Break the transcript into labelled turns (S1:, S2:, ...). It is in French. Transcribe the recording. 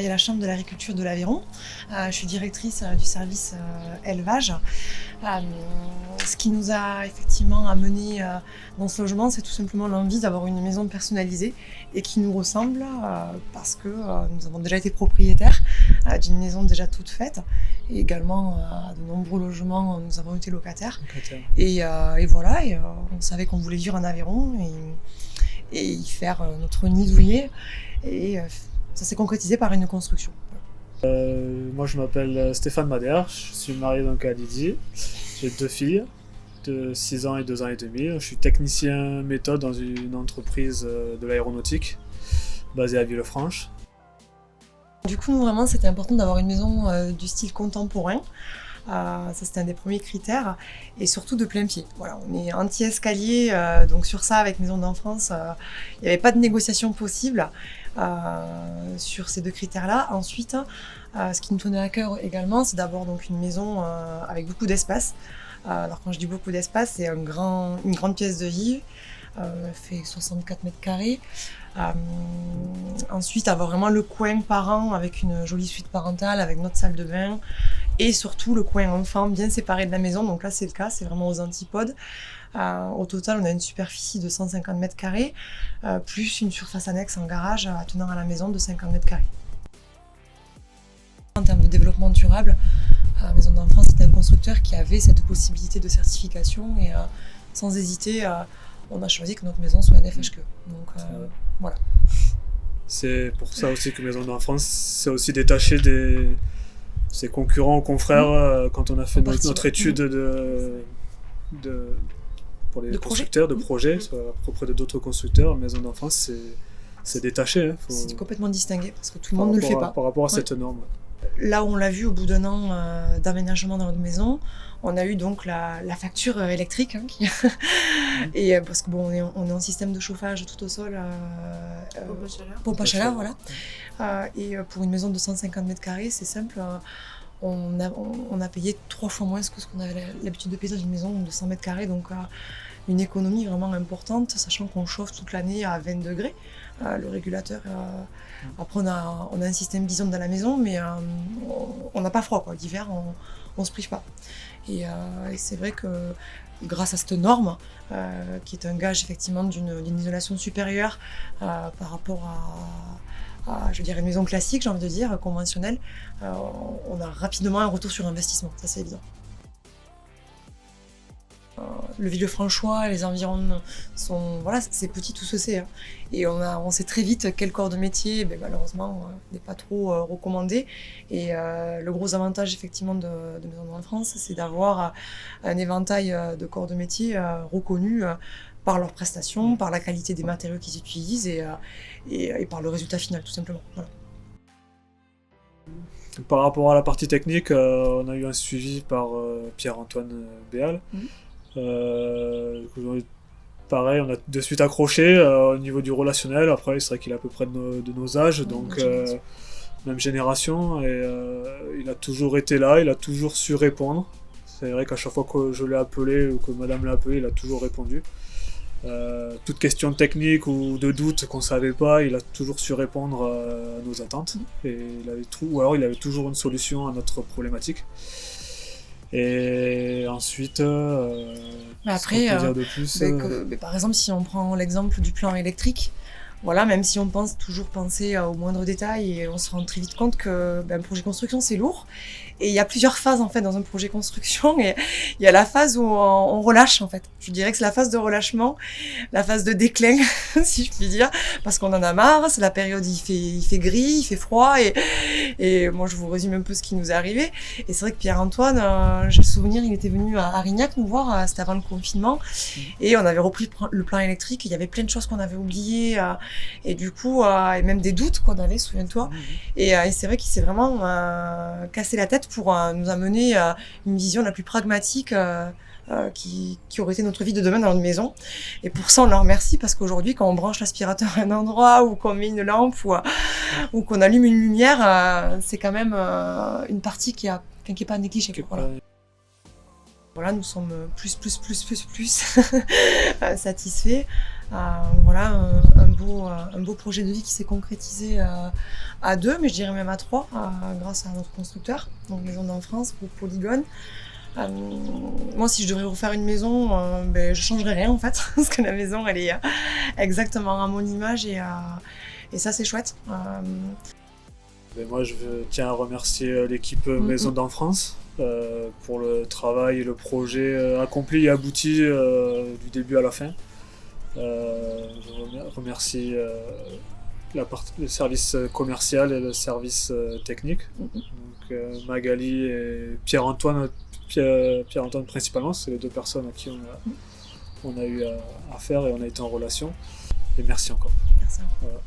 S1: travaille à la Chambre de l'agriculture de l'Aveyron. Je suis directrice du service élevage. Ce qui nous a effectivement amené dans ce logement, c'est tout simplement l'envie d'avoir une maison personnalisée et qui nous ressemble parce que nous avons déjà été propriétaires d'une maison déjà toute faite et également de nombreux logements, nous avons été locataires. Et voilà, on savait qu'on voulait vivre en Aveyron et y faire notre nid douillet. Et ça s'est concrétisé par une construction.
S2: Moi je m'appelle Stéphane Madère, je suis marié donc à Lydie, j'ai 2 filles de 6 ans et 2 ans et demi. Je suis technicien méthode dans une entreprise de l'aéronautique basée à Villefranche.
S1: Du coup, nous, vraiment, c'était important d'avoir une maison du style contemporain. Ça, c'était un des premiers critères. Et surtout de plein pied. Voilà, on est anti-escalier, donc sur ça, avec Maison d'enfance, il n'y avait pas de négociation possible sur ces 2 critères-là. Ensuite, ce qui nous tenait à cœur également, c'est d'avoir donc une maison avec beaucoup d'espace. Alors quand je dis beaucoup d'espace, c'est une grande pièce de vie. Elle fait 64 mètres carrés. Ensuite, avoir vraiment le coin parent avec une jolie suite parentale, avec notre salle de bain et surtout le coin enfant bien séparé de la maison. Donc là, c'est le cas, c'est vraiment aux antipodes. Au total, on a une superficie de 150 mètres carrés, plus une surface annexe en garage attenant à la maison de 50 mètres carrés. En termes de développement durable, Maison d'enfance, c'était un constructeur qui avait cette possibilité de certification et sans hésiter, on a choisi que notre maison soit un FHQ. Donc voilà.
S2: C'est pour ça aussi que Maison d'enfance s'est aussi détaché de ses concurrents ou confrères quand on a fait notre étude pour les constructeurs de projets, auprès de d'autres constructeurs. Maison d'enfance c'est détaché.
S1: C'est complètement distingué parce que tout le monde ne le fait pas.
S2: Par rapport à cette norme.
S1: Là où on l'a vu au bout d'un an d'aménagement dans notre maison, on a eu donc la facture électrique et parce que bon, on est en système de chauffage tout au sol, pompe à chaleur, voilà. Et pour une maison de 150 mètres carrés, c'est simple, on a payé 3 fois moins que ce qu'on avait l'habitude de payer dans une maison de 100 mètres carrés, donc une économie vraiment importante, sachant qu'on chauffe toute l'année à 20 degrés. Le régulateur, après on a un système d'isone dans la maison, mais on n'a pas froid, quoi. L'hiver on se prive pas. Et c'est vrai que grâce à cette norme, qui est un gage effectivement d'une isolation supérieure par rapport à, je dirais, une maison classique, j'ai envie de dire, conventionnelle, on a rapidement un retour sur investissement, ça c'est évident. Le Villefranchois, les environs sont, voilà, c'est petit, tout se sait, hein. Et on sait très vite quel corps de métier, malheureusement, n'est pas trop recommandé. Et le gros avantage effectivement de Maison d'enfance, c'est d'avoir un éventail de corps de métier reconnus par leurs prestations, par la qualité des matériaux qu'ils utilisent et par le résultat final, tout simplement. Voilà.
S2: Par rapport à la partie technique, on a eu un suivi par Pierre-Antoine Béal. Pareil, on a de suite accroché au niveau du relationnel. Après, c'est vrai qu'il est à peu près de nos âges, donc même génération, et il a toujours été là, il a toujours su répondre. C'est vrai qu'à chaque fois que je l'ai appelé ou que madame l'a appelé, il a toujours répondu. Toute question technique ou de doute qu'on savait pas, il a toujours su répondre à nos attentes, et ou alors il avait toujours une solution à notre problématique. Et ensuite,
S1: après,
S2: dire de plus,
S1: par exemple, si on prend l'exemple du plan électrique, voilà, même si on pense toujours penser aux moindres détails, et on se rend très vite compte que un projet construction c'est lourd. Et il y a plusieurs phases en fait dans un projet construction, et il y a la phase où on relâche en fait. Je dirais que c'est la phase de relâchement, la phase de déclin, si je puis dire, parce qu'on en a marre. C'est la période, il fait gris, il fait froid, et moi je vous résume un peu ce qui nous est arrivé. Et c'est vrai que Pierre-Antoine, j'ai le souvenir, il était venu à Arignac nous voir, c'était avant le confinement, et on avait repris le plan électrique. Il y avait plein de choses qu'on avait oubliées, et du coup, et même des doutes qu'on avait, souviens-toi. Et c'est vrai qu'il s'est vraiment cassé la tête pour nous amener à une vision la plus pragmatique qui aurait été notre vie de demain dans notre maison. Et pour ça, on leur remercie, parce qu'aujourd'hui, quand on branche l'aspirateur à un endroit, ou qu'on met une lampe, ou qu'on allume une lumière, c'est quand même une partie qui est pas négligée. Voilà. Voilà, nous sommes plus satisfaits. Voilà, un beau projet de vie qui s'est concrétisé à 2, mais je dirais même à 3, grâce à notre constructeur, donc Maison d'Enfance, groupe Polygone. Moi, si je devais refaire une maison, je changerais rien en fait, parce que la maison, elle est exactement à mon image et ça, c'est chouette.
S2: Moi, tiens à remercier l'équipe Maison d'Enfance pour le travail et le projet accompli et abouti du début à la fin. Je remercie le service commercial et le service technique. Donc, Magali et Pierre-Antoine principalement, c'est les 2 personnes à qui on a eu affaire et on a été en relation. Et merci encore.
S1: Merci.
S2: Voilà.